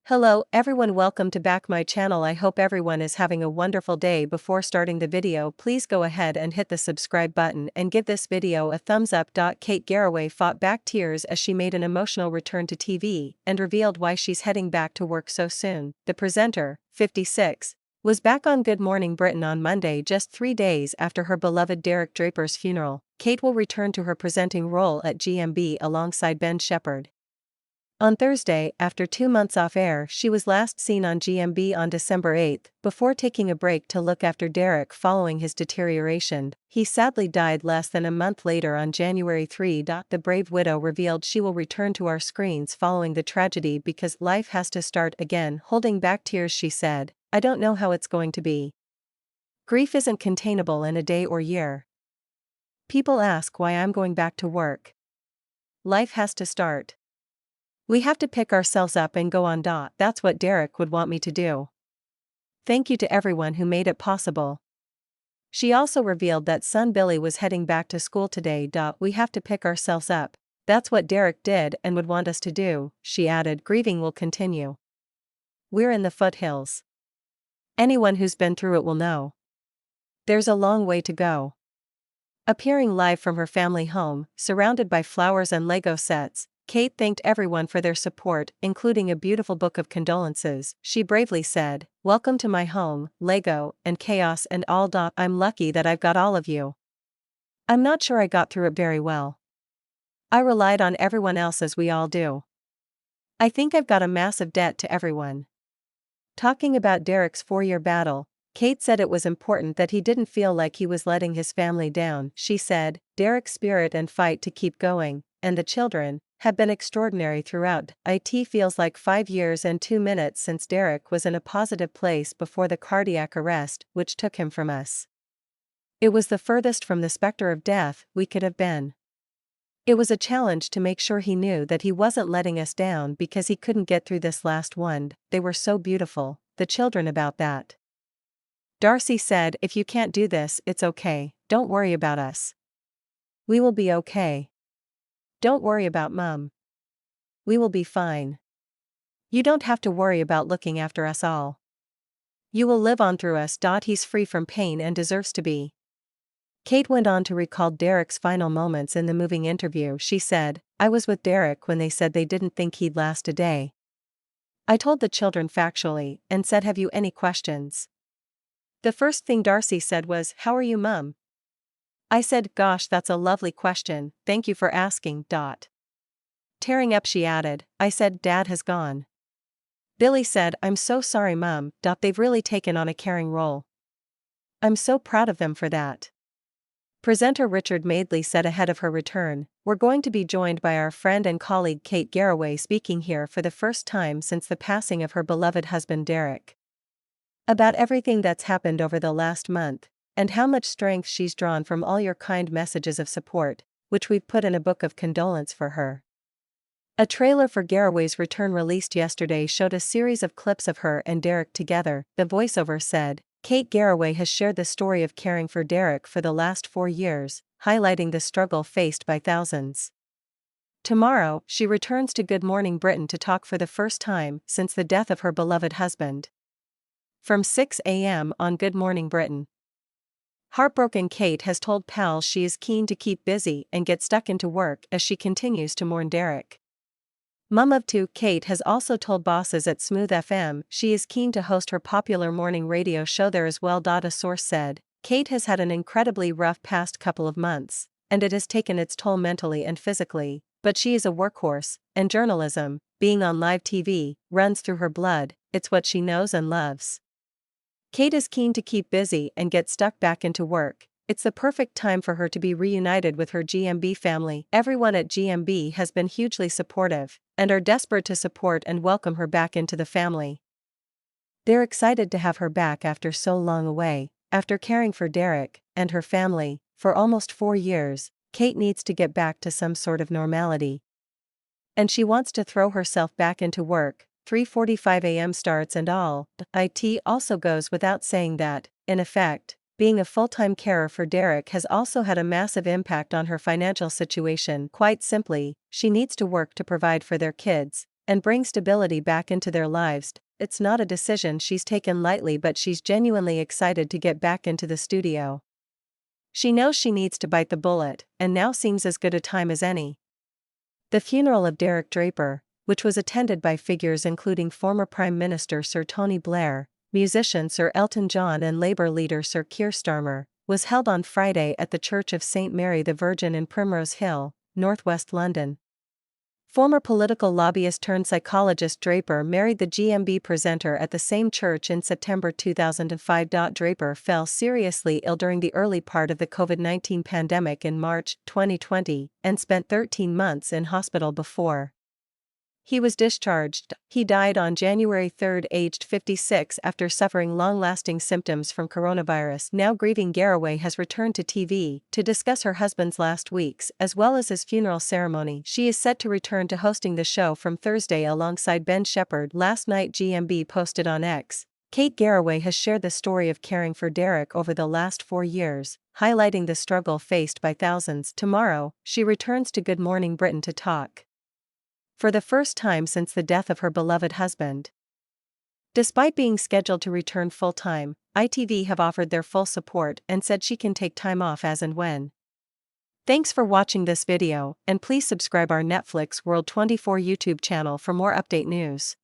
Hello everyone, welcome to back my channel. I hope everyone is having a wonderful day. Before starting the video, please go ahead and hit the subscribe button and give this video a thumbs up. Kate Garraway fought back tears as she made an emotional return to TV and revealed why she's heading back to work so soon. The presenter, 56, was back on Good Morning Britain on Monday, just 3 days after her beloved Draper's funeral. Kate will return to her presenting role at GMB alongside Ben Shepherd. On Thursday, after 2 months off air, she was last seen on GMB on December 8, before taking a break to look after Derek following his deterioration. He sadly died less than a month later on January 3. The brave widow revealed she will return to our screens following the tragedy because life has to start again. Holding back tears, she said, "I don't know how it's going to be. Grief isn't containable in a day or year. People ask why I'm going back to work. Life has to start. We have to pick ourselves up and go on. That's what Derek would want me to do. Thank you to everyone who made it possible." She also revealed that son Billy was heading back to school today. "We have to pick ourselves up. That's what Derek did and would want us to do," she added. "Grieving will continue. We're in the foothills. Anyone who's been through it will know. There's a long way to go." Appearing live from her family home, surrounded by flowers and Lego sets, Kate thanked everyone for their support, including a beautiful book of condolences. She bravely said, "Welcome to my home, Lego, and chaos and all. I'm lucky that I've got all of you. I'm not sure I got through it very well. I relied on everyone else as we all do. I think I've got a massive debt to everyone." Talking about Derek's 4-year battle, Kate said it was important that he didn't feel like he was letting his family down. She said, "Derek's spirit and fight to keep going, and the children, have been extraordinary throughout. It feels like 5 years and 2 minutes since Derek was in a positive place before the cardiac arrest, which took him from us. It was the furthest from the specter of death we could have been. It was a challenge to make sure he knew that he wasn't letting us down because he couldn't get through this last one. They were so beautiful, the children, about that." Darcy said, "If you can't do this, it's okay. Don't worry about us. We will be okay. Don't worry about Mum. We will be fine. You don't have to worry about looking after us all. You will live on through us. He's free from pain and deserves to be." Kate went on to recall Derek's final moments in the moving interview. She said, "I was with Derek when they said they didn't think he'd last a day. I told the children factually and said, 'Have you any questions?' The first thing Darcy said was, 'How are you, Mum?' I said, 'Gosh, that's a lovely question, thank you for asking.'" Tearing up, she added, "I said, 'Dad has gone.'" Billy said, "I'm so sorry, Mum. They've really taken on a caring role. I'm so proud of them for that." Presenter Richard Madeley said ahead of her return, "We're going to be joined by our friend and colleague Kate Garraway, speaking here for the first time since the passing of her beloved husband Derek. About everything that's happened over the last month, and how much strength she's drawn from all your kind messages of support, which we've put in a book of condolence for her." A trailer for Garraway's return released yesterday showed a series of clips of her and Derek together. The voiceover said, "Kate Garraway has shared the story of caring for Derek for the last 4 years, highlighting the struggle faced by thousands. Tomorrow, she returns to Good Morning Britain to talk for the first time since the death of her beloved husband. From 6 a.m. on Good Morning Britain. Heartbroken Kate has told pals she is keen to keep busy and get stuck into work as she continues to mourn Derek. Mum of 2, Kate has also told bosses at Smooth FM she is keen to host her popular morning radio show there as well. A source said, "Kate has had an incredibly rough past couple of months, and it has taken its toll mentally and physically, but she is a workhorse, and journalism, being on live TV, runs through her blood. It's what she knows and loves. Kate is keen to keep busy and get stuck back into work. It's the perfect time for her to be reunited with her GMB family. Everyone at GMB has been hugely supportive, and are desperate to support and welcome her back into the family. They're excited to have her back after so long away. After caring for Derek and her family for almost 4 years, Kate needs to get back to some sort of normality. And she wants to throw herself back into work. 3:45 a.m. starts and all." It also goes without saying that, in effect, being a full-time carer for Derek has also had a massive impact on her financial situation. Quite simply, she needs to work to provide for their kids, and bring stability back into their lives. It's not a decision she's taken lightly, but she's genuinely excited to get back into the studio. She knows she needs to bite the bullet, and now seems as good a time as any. The funeral of Derek Draper, which was attended by figures including former Prime Minister Sir Tony Blair, musician Sir Elton John and Labour leader Sir Keir Starmer, was held on Friday at the Church of St Mary the Virgin in Primrose Hill, northwest London. Former political lobbyist turned psychologist Draper married the GMB presenter at the same church in September 2005. Draper fell seriously ill during the early part of the COVID-19 pandemic in March 2020 and spent 13 months in hospital before he was discharged. He died on January 3, aged 56, after suffering long-lasting symptoms from coronavirus. Now grieving Garraway has returned to TV to discuss her husband's last weeks as well as his funeral ceremony. She is set to return to hosting the show from Thursday alongside Ben Shepherd. Last night, GMB posted on X. Kate Garraway has shared the story of caring for Derek over the last 4 years, highlighting the struggle faced by thousands. Tomorrow, she returns to Good Morning Britain to talk for the first time since the death of her beloved husband. Despite being scheduled to return full-time, ITV have offered their full support and said she can take time off as and when. Thanks for watching this video, and please subscribe our Netflix World 24 YouTube channel for more update news.